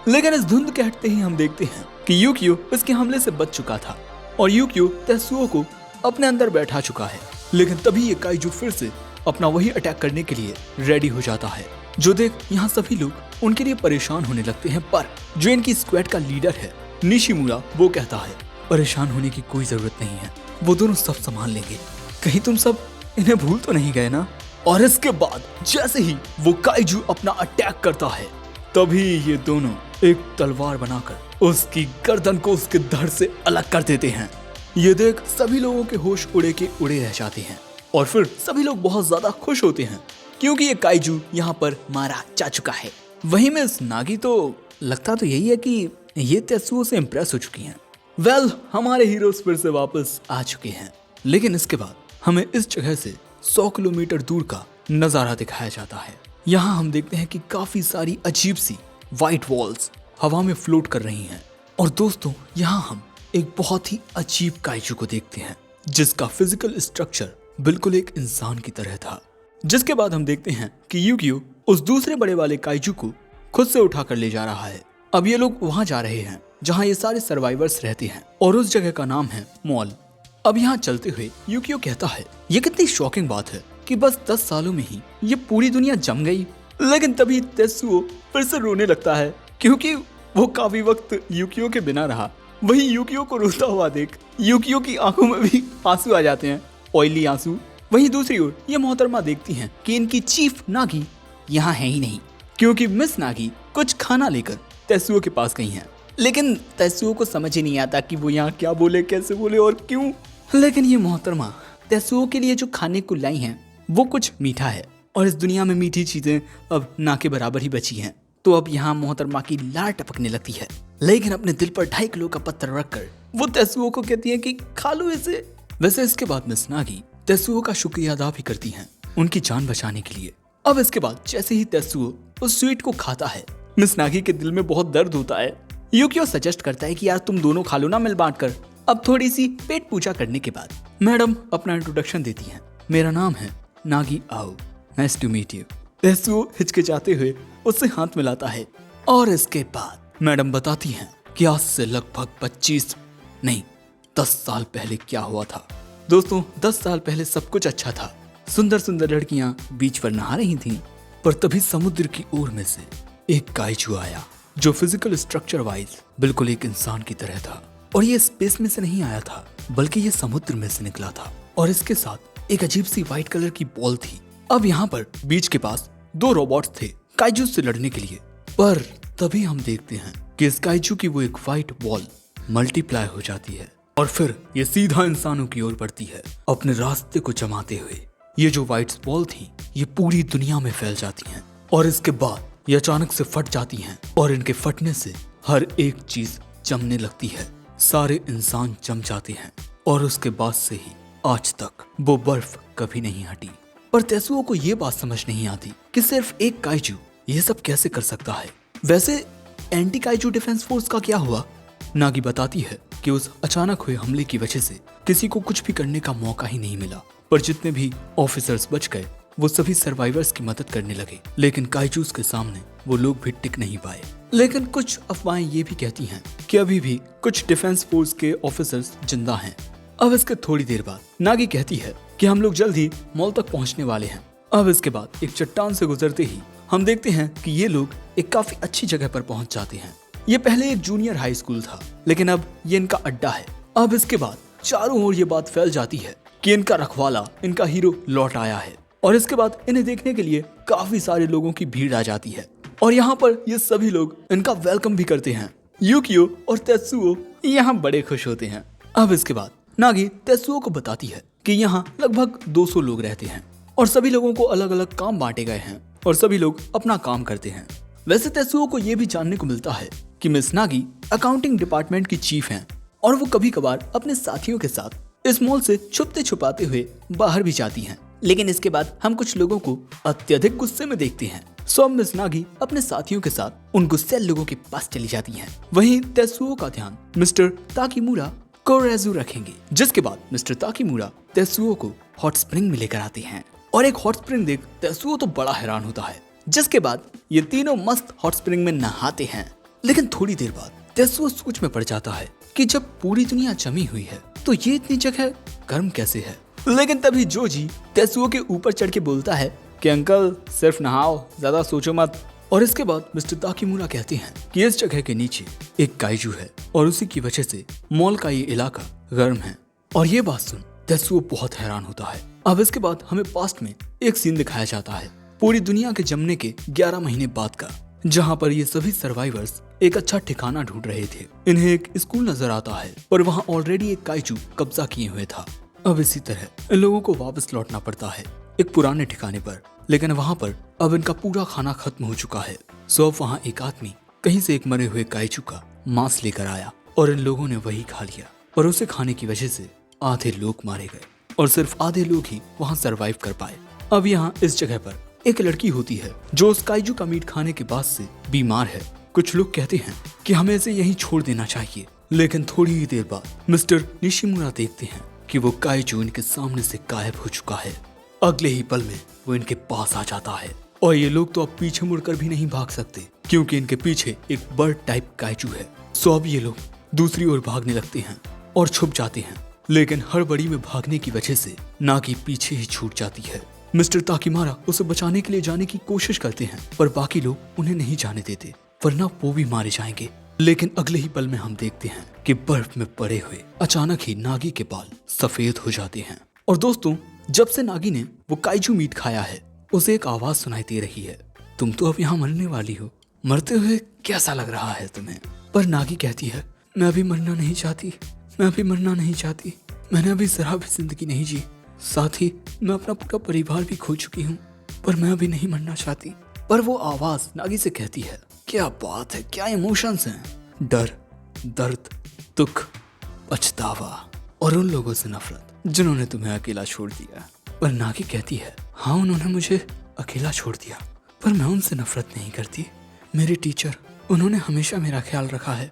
लेकिन इस धुंध के हटते ही हम देखते हैं कि यूकियो इसके हमले से बच चुका था और यूकियो तेत्सुओ को अपने अंदर बैठा चुका है। लेकिन तभी ये काइजू फिर से अपना वही अटैक करने के लिए रेडी हो जाता है, जो देख यहाँ सभी लोग उनके लिए परेशान होने लगते हैं। पर जो इनकी स्क्वाड का लीडर है निशिमुरा, वो कहता है परेशान होने की कोई जरूरत नहीं है, वो दोनों सब संभाल लेंगे, कहीं तुम सब इन्हें भूल तो नहीं गए ना। और इसके बाद जैसे ही वो काइजू अपना अटैक करता है तभी ये दोनों एक तलवार बनाकर उसकी गर्दन को उसके धड़ से अलग कर देते हैं। ये देख सभी लोगों के होश उड़े के उड़े रह जाते हैं और फिर सभी लोग बहुत ज्यादा खुश होते हैं क्योंकि ये काइजू यहाँ पर मारा जा चुका है। वहीं में इस नागी तो लगता तो यही है कि ये तेत्सुओ से इम्प्रेस हो चुकी हैं। वेल हमारे हीरोज फिर से वापस आ चुके हैं, लेकिन इसके बाद हमें इस जगह से 100 किलोमीटर दूर का नजारा दिखाया जाता है। यहाँ हम देखते हैं कि काफी सारी अजीब सी व्हाइट वॉल्स हवा में फ्लोट कर रही हैं और दोस्तों यहाँ हम एक बहुत ही अजीब काइजू को देखते हैं जिसका फिजिकल स्ट्रक्चर बिल्कुल एक इंसान की तरह था। जिसके बाद हम देखते हैं कि यूकियो उस दूसरे बड़े वाले काइजू को खुद से उठाकर ले जा रहा है। अब ये लोग वहां जा रहे हैं जहां ये सारे सर्वाइवर्स रहते हैं और उस जगह का नाम है मॉल। अब यहाँ चलते हुए यूकियो कहता है ये कितनी शॉकिंग बात है कि बस 10 सालों में ही ये पूरी दुनिया जम गई। लेकिन तभी तेत्सुओ फिर से रोने लगता है क्योंकि वो काफी वक्त यूकियो के बिना रहा। वही यूकियो को रोता हुआ देख यूकियो की आंखों में भी आंसू आ जाते हैं, ऑयली आंसू। वहीं दूसरी ओर ये मोहतरमा देखती हैं कि इनकी चीफ नागी यहाँ है ही नहीं, क्योंकि मिस नागी कुछ खाना लेकर तेत्सुओ के पास गई हैं।
लेकिन तेत्सुओ को समझ ही नहीं आता कि वो यहाँ क्या बोले, कैसे बोले और क्यों। लेकिन ये मोहतरमा तेत्सुओ के लिए जो खाने को लाई हैं वो कुछ मीठा है और इस दुनिया में मीठी चीजें अब ना के बराबर ही बची हैं। तो अब यहाँ मोहतरमा की लार टपकने लगती है, लेकिन अपने दिल पर 2.5 किलो का पत्थर रखकर वो तेत्सुओ को कहती है कि खा लो इसे। वैसे इसके बाद मिस नागी तेत्सुओ का शुक्रिया अदा भी करती हैं उनकी जान बचाने के लिए। अब इसके बाद जैसे ही तेत्सुओ उस स्वीट को खाता है, मिस नागी के दिल में बहुत दर्द होता है। यूकियो सजेस्ट करता है कि यार तुम दोनों खा लो ना मिल बांट कर। अब थोड़ी सी पेट पूजा करने के बाद मैडम अपना इंट्रोडक्शन देती हैं। मेरा नाम है नागी आओ, नाइस टू मीट यू। तेत्सुओ हिचकिचाते हुए उससे हाथ मिलाता है और इसके बाद मैडम बताती हैं कि आज से लगभग 25 नहीं 10 साल पहले क्या हुआ था। दोस्तों 10 साल पहले सब कुछ अच्छा था, सुंदर सुंदर लड़कियां बीच पर नहा रही थीं, पर तभी समुद्र की ओर में से एक काइजू आया जो फिजिकल स्ट्रक्चर वाइज बिल्कुल एक इंसान की तरह था। और ये स्पेस में से नहीं आया था बल्कि ये समुद्र में से निकला था और इसके साथ एक अजीब सी व्हाइट कलर की बॉल थी। अब यहाँ पर बीच के पास 2 रोबोट्स थे काइजू से लड़ने के लिए, पर तभी हम देखते हैं कि इस काइजू की वो एक व्हाइट बॉल मल्टीप्लाई हो जाती है और फिर ये सीधा इंसानों की ओर बढ़ती है अपने रास्ते को जमाते हुए। ये जो व्हाइट बॉल थी ये पूरी दुनिया में फैल जाती हैं और इसके बाद ये अचानक से फट जाती हैं और इनके फटने से हर एक चीज जमने लगती है, सारे इंसान जम जाते हैं और उसके बाद से ही आज तक वो बर्फ कभी नहीं हटी। पर तेत्सुओ को ये बात समझ नहीं आती कि सिर्फ एक काइजू ये सब कैसे कर सकता है। वैसे एंटी काइजू डिफेंस फोर्स का क्या हुआ? नागी बताती है कि उस अचानक हुए हमले की वजह से किसी को कुछ भी करने का मौका ही नहीं मिला, पर जितने भी ऑफिसर्स बच गए वो सभी सर्वाइवर्स की मदद करने लगे, लेकिन काइजूस के सामने वो लोग भी टिक नहीं पाए। लेकिन कुछ अफवाहें ये भी कहती हैं कि अभी भी कुछ डिफेंस फोर्स के ऑफिसर्स जिंदा हैं। अब इसके थोड़ी देर बाद नागी कहती है कि हम लोग जल्द ही मॉल तक पहुंचने वाले हैं। अब इसके बाद एक चट्टान से गुजरते ही हम देखते हैं कि ये लोग एक काफी अच्छी जगह पर पहुंच जाते हैं। ये पहले एक जूनियर हाई स्कूल था, लेकिन अब ये इनका अड्डा है। अब इसके बाद चारों ओर ये बात फैल जाती है कि इनका रखवाला, इनका हीरो लौट आया है और इसके बाद इन्हें देखने के लिए काफी सारे लोगों की भीड़ आ जाती है और यहाँ पर ये सभी लोग इनका वेलकम भी करते हैं। यूकियो और तेत्सुओ यहाँ बड़े खुश होते हैं। अब इसके बाद नागी तेत्सुओ को बताती है कि यहाँ लगभग 200 लोग रहते हैं और सभी लोगों को अलग अलग काम बांटे गए हैं और सभी लोग अपना काम करते हैं। वैसे तेत्सुओ को ये भी जानने को मिलता है कि मिस नागी अकाउंटिंग डिपार्टमेंट की चीफ हैं और वो कभी कभार अपने साथियों के साथ इस मॉल से छुपते छुपाते हुए बाहर भी जाती हैं। लेकिन इसके बाद हम कुछ लोगों को अत्यधिक गुस्से में देखते हैं। सो मिस नागी अपने साथियों के साथ उन गुस्सैल लोगों के पास चली जाती हैं। वहीं तेत्सुओ का ध्यान मिस्टर ताकीमुरा कोरेजू रखेंगे, जिसके बाद मिस्टर ताकीमुरा तेत्सुओ को हॉट स्प्रिंग में लेकर आते हैं और एक हॉट स्प्रिंग देख तेत्सुओ तो बड़ा हैरान होता है। जिसके बाद ये तीनों मस्त हॉट स्प्रिंग में नहाते हैं। लेकिन थोड़ी देर बाद तेत्सुओ सोच में पड़ जाता है कि जब पूरी दुनिया जमी हुई है तो ये इतनी जगह गर्म कैसे है। लेकिन तभी जोजी तेत्सुओ के ऊपर चढ़ के बोलता है कि अंकल सिर्फ नहाओ, ज्यादा सोचो मत। और इसके बाद मिस्टर ताकीमुरा कहते हैं कि इस जगह के नीचे एक काइजू है और उसी की वजह से मॉल का ये इलाका गर्म है। और ये बात सुन तेत्सुओ बहुत हैरान होता है। अब इसके बाद हमें पास्ट में एक सीन दिखाया जाता है पूरी दुनिया के जमने के 11 महीने बाद का, जहाँ पर ये सभी सर्वाइवर्स एक अच्छा ठिकाना ढूंढ रहे थे। इन्हें एक स्कूल नजर आता है पर वहाँ ऑलरेडी एक काइजू कब्जा किए हुए था। अब इसी तरह इन लोगों को वापस लौटना पड़ता है एक पुराने ठिकाने पर, लेकिन वहाँ पर अब इनका पूरा खाना खत्म हो चुका है। सो अब वहाँ एक आदमी कहीं से एक मरे हुए काइजू का मांस लेकर आया और इन लोगों ने वही खा लिया। और उसे खाने की वजह से आधे लोग मारे गए और सिर्फ आधे लोग ही वहाँ सरवाइव कर पाए। अब यहाँ इस जगह पर एक लड़की होती है जो उस काइजू का मीट खाने के बाद से बीमार है। कुछ लोग कहते हैं कि हमें इसे यहीं छोड़ देना चाहिए, लेकिन थोड़ी ही देर बाद मिस्टर निशिमुरा देखते हैं कि वो काइजू इनके सामने से गायब हो चुका है। अगले ही पल में वो इनके पास आ जाता है और ये लोग तो अब पीछे मुड़कर भी नहीं भाग सकते क्योंकि इनके पीछे एक बर्ड टाइप काइजू है। सो अब ये लोग दूसरी ओर भागने लगते हैं और छुप जाते हैं, लेकिन हड़बड़ी में भागने की वजह से नागी पीछे ही छूट जाती है। मिस्टर ताकीमारा उसे बचाने के लिए जाने की कोशिश करते हैं पर बाकी लोग उन्हें नहीं जाने देते वरना वो भी मारे जाएंगे। लेकिन अगले ही पल में हम देखते हैं कि बर्फ में पड़े हुए अचानक ही नागी के बाल सफेद हो जाते हैं। और दोस्तों जब से नागी ने वो काइजू मीट खाया है उसे एक आवाज सुनाई दे रही है, तुम तो अब यहाँ मरने वाली हो। मरते हुए कैसा लग रहा है तुम्हें?
पर नागी कहती है, मैं अभी मरना नहीं चाहती, मैं अभी मरना नहीं चाहती। मैंने अभी जरा भी जिंदगी नहीं जी, साथ ही मैं अपना पूरा परिवार भी खो चुकी हूँ, पर मैं अभी नहीं मरना चाहती। पर वो आवाज नागी से कहती है, क्या बात है, क्या इमोशंस हैं, डर, दर्द, दुख, पछतावा और उन लोगों से नफरत जिन्होंने तुम्हें अकेला छोड़ दिया। पर नागी कहती है, हाँ उन्होंने मुझे अकेला छोड़ दिया, पर मैं उनसे नफरत नहीं करती। मेरे टीचर, उन्होंने हमेशा मेरा ख्याल रखा है।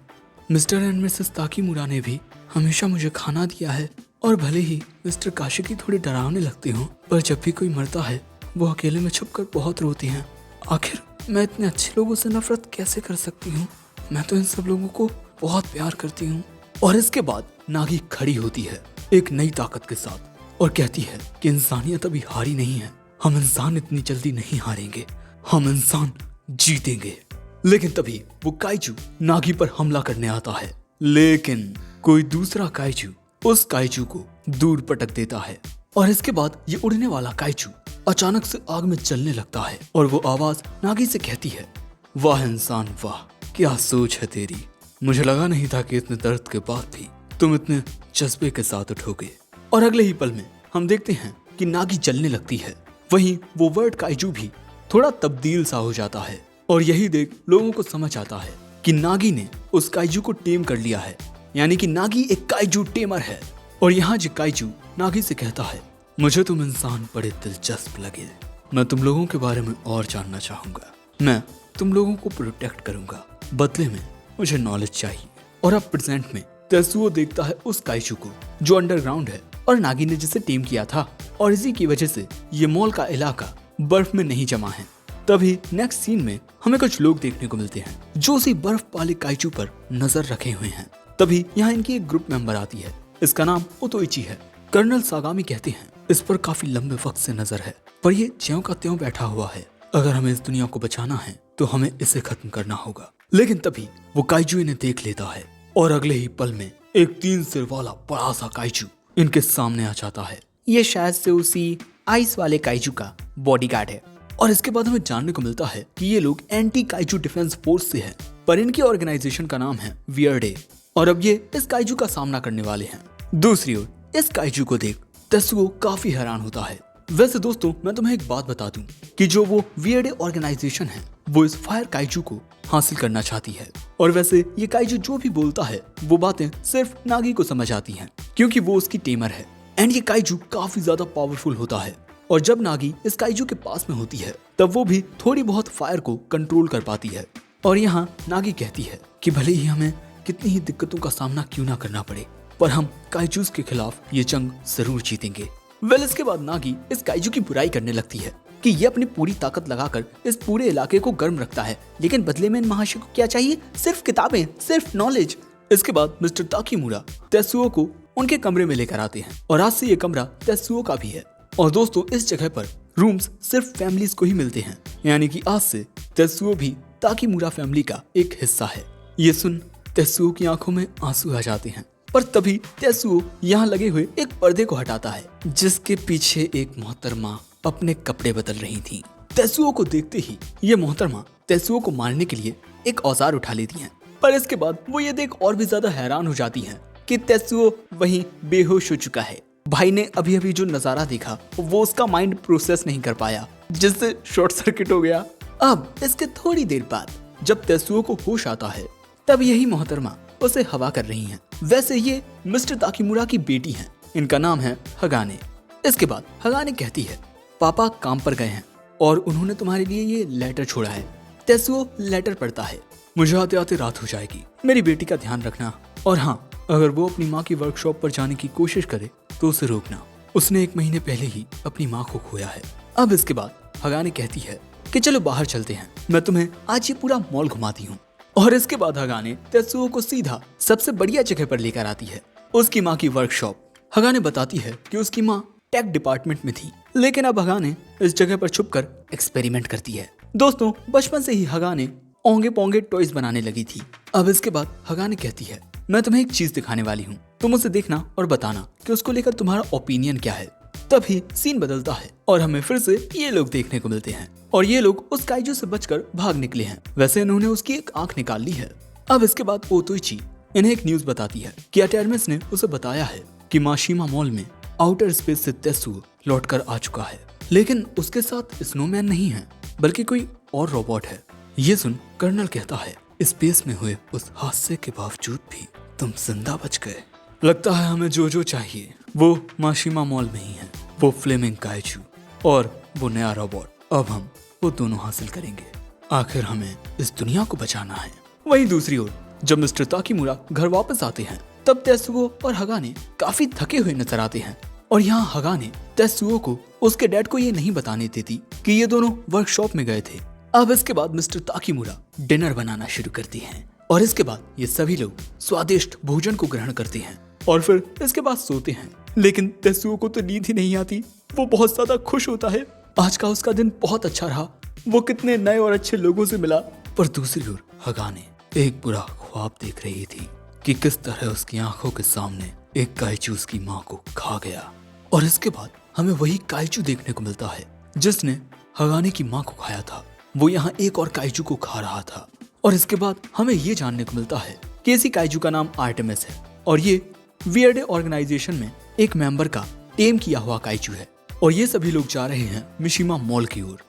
मिस्टर एंड मिसेस ताकीमुरा ने भी हमेशा मुझे खाना दिया है। और भले ही मिस्टर काशिकी थोड़े डरावने लगते हों, पर जब भी कोई मरता है वो अकेले में छुपकर बहुत रोते हैं। आखिर मैं इतने अच्छे लोगों से नफरत कैसे कर सकती हूँ? मैं तो इन सब लोगों को बहुत प्यार करती हूँ। और इसके बाद नागी खड़ी होती है एक नई ताकत के साथ और कहती है कि इंसानियत अभी हारी नहीं है, हम इंसान इतनी जल्दी नहीं हारेंगे, हम इंसान जीतेंगे। लेकिन तभी वो काइजू नागी पर हमला करने आता है, लेकिन कोई दूसरा काइजू उस काइजू को दूर पटक देता है। और इसके बाद ये उड़ने वाला काइजू अचानक से आग में जलने लगता है और वो आवाज नागी से कहती है, वाह इंसान वाह, क्या सोच है तेरी, मुझे लगा नहीं था कि इतने दर्द के बाद भी तुम इतने जज्बे के साथ उठोगे। और अगले ही पल में हम देखते हैं कि नागी जलने लगती है। वहीं वो वर्ड काइजू भी थोड़ा तब्दील सा हो जाता है और यही देख लोगों को समझ आता है कि नागी ने उस काइजू को टेम कर लिया है, यानी कि नागी एक काइजू टेमर है। और यहाँ जो काइजू नागी से कहता है, मुझे तुम इंसान बड़े दिलचस्प लगे, मैं तुम लोगों के बारे में और जानना चाहूंगा, मैं तुम लोगों को प्रोटेक्ट करूंगा, बदले में मुझे नॉलेज चाहिए। और अब प्रेजेंट में तेसुओ देखता है उस काइजू को जो अंडरग्राउंड है और नागी ने जिसे टेम किया था, और इसी की वजह से ये मॉल का इलाका बर्फ में नहीं जमा है। तभी नेक्स्ट सीन में हमें कुछ लोग देखने को मिलते हैं जो उसी बर्फ वाले काइजू पर नजर रखे हुए हैं। तभी यहाँ इनकी एक ग्रुप मेंबर आती है, इसका नाम ओतोइची है। कर्नल सागामी कहते हैं, इस पर काफी लंबे वक्त से नजर है, पर ये ज्यों का त्यों बैठा हुआ है, अगर हमें इस दुनिया को बचाना है तो हमें इसे खत्म करना होगा। लेकिन तभी वो काइजू इन्हें देख लेता है और अगले ही पल में एक 3 सिर वाला बड़ा सा काइजू इनके सामने आ जाता है।
ये शायद से उसी आइस वाले काइजू का बॉडीगार्ड है।
और इसके बाद हमें जानने को मिलता है कि ये लोग एंटी काइजू डिफेंस फोर्स से हैं, पर इनकी ऑर्गेनाइजेशन का नाम है वियर्डे। और अब ये इस काइजू का सामना करने वाले हैं। दूसरी ओर इस काइजू को देख तेसुओ काफी हैरान होता है। वैसे दोस्तों, मैं तुम्हें एक बात बता दूं कि जो वो वियर्डे ऑर्गेनाइजेशन है वो इस फायर काइजू को हासिल करना चाहती है। और वैसे ये काइजू जो भी बोलता है वो बातें सिर्फ नागी को समझ आती हैं, क्योंकि वो उसकी टेमर है। एंड ये काइजू काफी ज्यादा पावरफुल होता है। और जब नागी इस काइजू के पास में होती है तब वो भी थोड़ी बहुत फायर को कंट्रोल कर पाती है। और यहाँ नागी कहती है कि भले ही हमें कितनी ही दिक्कतों का सामना क्यों ना करना पड़े, पर हम काइजूस के खिलाफ ये जंग जरूर जीतेंगे। वेल इसके बाद नागी इस काइजू की बुराई करने लगती है कि ये अपनी पूरी ताकत लगाकर इस पूरे इलाके को गर्म रखता है, लेकिन बदले में इन महाशय को क्या चाहिए? सिर्फ किताबें, सिर्फ नॉलेज। इसके बाद मिस्टर ताकीमुरा तेसुओ को उनके कमरे में लेकर आते हैं और आज से ये कमरा तेसुओ का भी है। और दोस्तों, इस जगह पर रूम्स सिर्फ फैमिलीज को ही मिलते हैं, यानी कि आज से तेसुओ भी ताकीमुरा फैमिली का एक हिस्सा है। ये सुन तेसुओ की आंखों में आंसू आ जाते हैं। पर तभी तेसुओ यहाँ लगे हुए एक पर्दे को हटाता है जिसके पीछे एक मोहतरमा अपने कपड़े बदल रही थी। तेसुओ को देखते ही ये मोहतरमा तेसुओ को मारने के लिए एक औजार उठा लेती हैं। पर इसके बाद वो ये देख और भी ज्यादा हैरान हो जाती हैं कि तेसुओ वहीं बेहोश हो चुका है। भाई ने अभी अभी जो नजारा देखा वो उसका माइंड प्रोसेस नहीं कर पाया, जिससे शॉर्ट सर्किट हो गया। अब इसके थोड़ी देर बाद जब तेसुओ को होश आता है तब यही मोहतरमा उसे हवा कर रही हैं। वैसे ये मिस्टर ताकीमुरा की बेटी हैं, इनका नाम है हगाने। इसके बाद हगाने कहती है, पापा काम पर गए हैं और उन्होंने तुम्हारे लिए ये लेटर छोड़ा है। तेसुओ लेटर पढ़ता है, मुझे आते आते रात हो जाएगी, मेरी बेटी का ध्यान रखना, और हाँ, अगर वो अपनी माँ की वर्कशॉप पर जाने की कोशिश करे तो उसे रोकना, उसने 1 महीने पहले ही अपनी माँ को खोया है। अब इसके बाद हगाने कहती है कि चलो बाहर चलते हैं, मैं तुम्हें आज ये पूरा मॉल घुमाती हूँ। और इसके बाद हगाने तेसुओ को सीधा सबसे बढ़िया जगह पर लेकर आती है, उसकी माँ की वर्कशॉप। हगाने बताती है कि उसकी माँ टेक डिपार्टमेंट में थी, लेकिन अब हगाने इस जगह पर छुपकर एक्सपेरिमेंट करती है। दोस्तों, बचपन से ही हगाने ओंगे पोंगे टॉयज बनाने लगी थी। अब इसके बाद हगाने कहती है, मैं तुम्हें एक चीज दिखाने वाली हूँ, तुम उसे देखना और बताना कि उसको लेकर तुम्हारा ओपिनियन क्या है। तभी सीन बदलता है और हमें फिर से ये लोग देखने को मिलते हैं और ये लोग उस काइजू से बचकर भाग निकले हैं। वैसे इन्होंने उसकी एक आंख निकाल ली है। अब इसके बाद ओतोइची इन्हें एक न्यूज बताती है कि अटेरमिस ने उसे बताया है कि माशिमा मॉल में आउटर स्पेस से तेत्सुओ लौटकर आ चुका है, लेकिन उसके साथ स्नोमैन नहीं है बल्कि कोई और रोबोट है। ये सुन कर्नल कहता है, स्पेस में हुए उस हादसे के बावजूद भी तुम जिंदा बच गए। लगता है हमें जो चाहिए वो माशिमा मॉल में ही है, वो फ्लेमिंग काइजू और वो नया रोबोट। अब हम वो दोनों हासिल करेंगे। आखिर हमें इस दुनिया को बचाना है। वहीं दूसरी ओर जब मिस्टर ताकीमुरा घर वापस आते हैं तब तेत्सुओ और हगाने काफी थके हुए नजर आते हैं और यहाँ हगाने तेत्सुओ को उसके डैड को ये नहीं बताने देती कि ये दोनों वर्कशॉप में गए थे। अब इसके बाद मिस्टर ताकीमुरा डिनर बनाना शुरू करती हैं और इसके बाद ये सभी लोग स्वादिष्ट भोजन को ग्रहण करते हैं और फिर इसके बाद सोते हैं। लेकिन तेत्सुओ को तो नींद ही नहीं आती, वो बहुत ज्यादा खुश होता है। आज का उसका दिन बहुत अच्छा रहा, वो कितने नए और अच्छे लोगों से मिला। पर दूसरी ओर हगाने एक बुरा ख्वाब देख रही थी कि किस तरह उसकी आंखों के सामने एक काइजू उसकी माँ को खा गया। और इसके बाद हमें वही काइजू देखने को मिलता है जिसने हगाने की माँ को खाया था। वो यहाँ एक और काइजू को खा रहा था और इसके बाद हमें ये जानने को मिलता है कि इसी काइजू का नाम आर्टेमिस है और ये वियर्डे ऑर्गेनाइजेशन में एक मेंबर का टेम किया हुआ काइजू है और ये सभी लोग जा रहे हैं मिशिमा मॉल की ओर।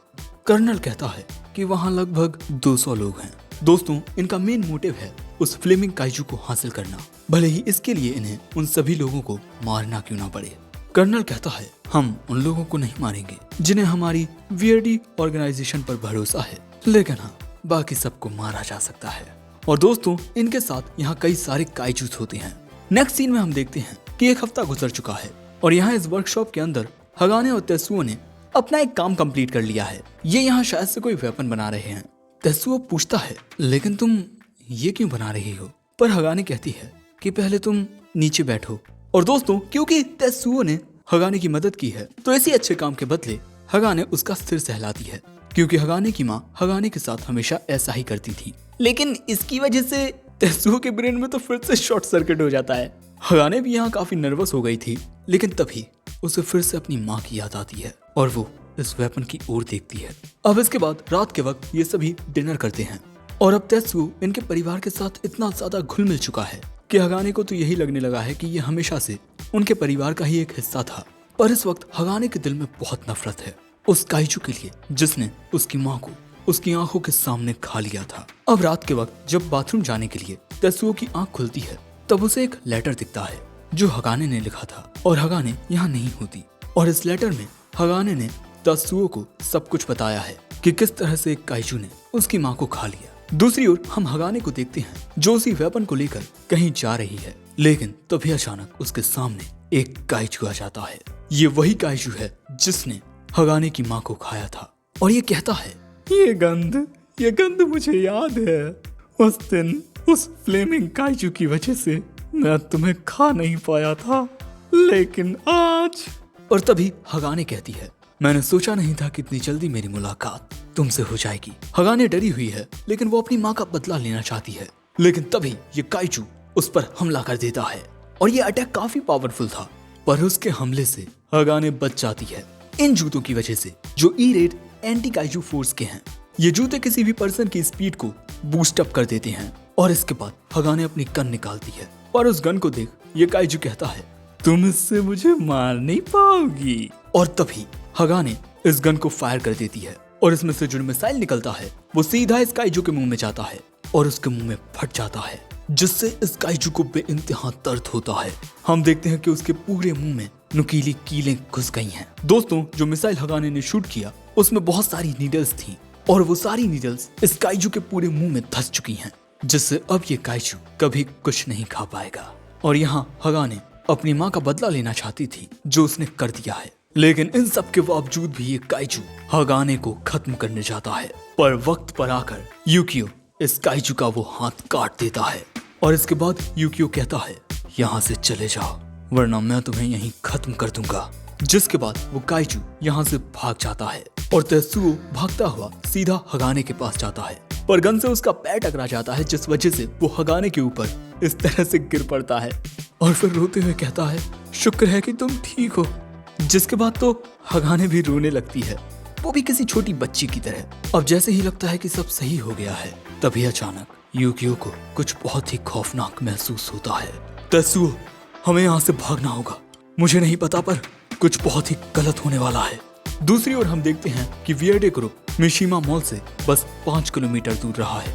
कर्नल कहता है कि वहाँ लगभग 200 लोग हैं। दोस्तों, इनका मेन मोटिव है उस फ्लेमिंग काइजू को हासिल करना, भले ही इसके लिए इन्हें उन सभी लोगों को मारना क्यों ना पड़े। कर्नल कहता है, हम उन लोगों को नहीं मारेंगे जिन्हें हमारी वियर्डी ऑर्गेनाइजेशन पर भरोसा है, लेकिन हाँ, बाकी सबको मारा जा सकता है। और दोस्तों, इनके साथ यहाँ कई सारे काइजूस होते हैं। नेक्स्ट सीन में हम देखते हैं कि एक हफ्ता गुजर चुका है और यहाँ इस वर्कशॉप के अंदर हगाने और तेत्सुओ ने अपना एक काम कंप्लीट कर लिया है। ये यहाँ शायद से कोई वेपन बना रहे हैं। तेत्सुओ पूछता है, लेकिन तुम ये क्यों बना रही हो? पर हगाने कहती है कि पहले तुम नीचे बैठो। और दोस्तों, क्योंकि तेत्सुओ ने हगाने की मदद की है तो इसी अच्छे काम के बदले हगाने उसका सिर सहलाती है, क्योंकि हगाने की माँ हगाने के साथ हमेशा ऐसा ही करती थी। लेकिन इसकी वजह से तेत्सुओ के ब्रेन में तो फिर से शॉर्ट सर्किट हो जाता है। हगाने भी यहाँ काफी नर्वस हो गई थी, लेकिन तभी उसे फिर से अपनी माँ की याद आती है और वो इस वेपन की ओर देखती है। अब इसके बाद रात के वक्त ये सभी डिनर करते हैं और अब तेत्सुओ इनके परिवार के साथ इतना ज्यादा घुल मिल चुका है कि हगाने को तो यही लगने लगा है कि ये हमेशा से उनके परिवार का ही एक हिस्सा था। पर इस वक्त हगाने के दिल में बहुत नफरत है उस काइजू के लिए जिसने उसकी माँ को उसकी आंखों के सामने खा लिया था। अब रात के वक्त जब बाथरूम जाने के लिए तेत्सुओ की आंख खुलती है तब उसे एक लेटर दिखता है जो हगाने ने लिखा था और हगाने यहाँ नहीं होती। और इस लेटर में हगाने ने तेत्सुओ को सब कुछ बताया है कि किस तरह से एक काइजू ने उसकी माँ को खा लिया। दूसरी ओर हम हगाने को देखते हैं जो उसी वेपन को लेकर कहीं जा रही है, लेकिन तभी अचानक उसके सामने एक काइजू आ जाता है। ये वही काइजू है जिसने हगाने की माँ को खाया था और ये कहता है, ये गंध मुझे याद है। उस दिन उस फ्लेमिंग काइजू की वजह से मैं तुम्हें खा नहीं पाया था, लेकिन आज। और तभी हगाने कहती है, मैंने सोचा नहीं था कि इतनी जल्दी मेरी मुलाकात तुमसे हो जाएगी। हगाने डरी हुई है लेकिन वो अपनी माँ का बदला लेना चाहती है, लेकिन तभी ये काइजू उस पर हमला कर देता है और ये अटैक काफी पावरफुल था। पर उसके हमले से हगाने बच जाती है इन जूतों की वजह से जो ई-रेड एंटी काइजू फोर्स के हैं। ये जूते किसी भी पर्सन की स्पीड को बूस्ट अप कर देते हैं। और इसके बाद हगाने अपनी गन निकालती है और उस गन को देख ये काइजू कहता है, तुम इससे मुझे मार नहीं पाओगी। और तभी हगाने इस गन को फायर कर देती है और इसमें से जो मिसाइल निकलता है वो सीधा इस काइजू के मुंह में जाता है और उसके मुंह में फट जाता है, जिससे इस काइजू को बेइंतहा दर्द होता है। हम देखते हैं कि उसके पूरे मुंह में नुकीली कीलें घुस गई हैं। दोस्तों, जो मिसाइल हगाने ने शूट किया उसमें बहुत सारी नीडल्स थी और वो सारी नीडल्स इस काइजू के पूरे मुंह में धंस चुकी हैं, जिससे अब ये काइजू कभी कुछ नहीं खा पाएगा। और यहाँ हगाने अपनी माँ का बदला लेना चाहती थी जो उसने कर दिया है, लेकिन इन सब के बावजूद भी ये काइजू हगाने को खत्म करने जाता है। पर वक्त पर आकर यूकियो इस काइजू का वो हाथ काट देता है और इसके बाद यूकियो कहता है, यहाँ से चले जाओ वरना मैं तुम्हें यहीं खत्म कर दूंगा। जिसके बाद वो काइजू यहाँ से भाग जाता है और तेत्सुओ भागता हुआ सीधा हगाने के पास जाता है, पर गन से उसका पैर टकरा जाता है जिस वजह से वो हगाने के ऊपर इस तरह से गिर पड़ता है और फिर रोते हुए कहता है, शुक्र है कि तुम ठीक हो। जिसके बाद तो हगाने भी रोने लगती है, वो भी किसी छोटी बच्ची की तरह। अब जैसे ही लगता है कि सब सही हो गया है, तभी अचानक यूकियो को कुछ बहुत ही खौफनाक महसूस होता है। तेत्सुओ, हमें यहाँ से भागना होगा। मुझे नहीं पता पर कुछ बहुत ही गलत होने वाला है। दूसरी ओर हम देखते हैं कि वियर्डे ग्रुप मिशिमा मॉल से बस 5 किलोमीटर दूर रहा है,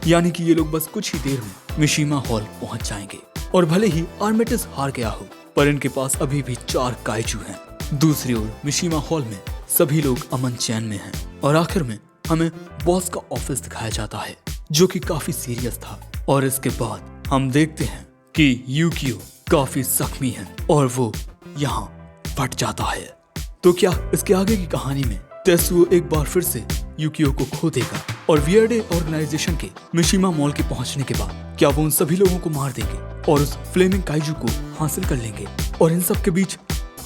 यानी कि ये लोग बस कुछ ही देर में मिशिमा हॉल पहुंच जाएंगे। और भले ही आर्मेटिस हार गया हो, पर इनके पास अभी भी 4 काइजू हैं। दूसरी ओर मिशिमा हॉल में सभी लोग अमन चैन में हैं और आखिर में हमें बॉस का ऑफिस दिखाया जाता है, जो कि काफी सीरियस था। और इसके बाद हम देखते हैं कि यूकियो काफी जख्मी है और वो यहाँ फट जाता है। तो क्या इसके आगे की कहानी में तेत्सुओ एक बार फिर से यूकियो को खो देगा और वियर्डे ऑर्गेनाइजेशन के मिशिमा मॉल के पहुंचने के बाद क्या वो उन सभी लोगों को मार देंगे और उस फ्लेमिंग काइजू को हासिल कर लेंगे? और इन सब के बीच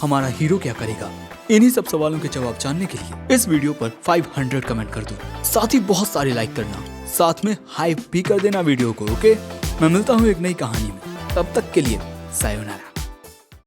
हमारा हीरो क्या करेगा? इन्हीं सब सवालों के जवाब जानने के लिए इस वीडियो पर 500 कमेंट कर दो, साथ ही बहुत सारे लाइक करना, साथ में हाइप भी कर देना वीडियो को। ओके, मैं मिलता हूँ एक नई कहानी में, तब तक के लिए सायोनारा।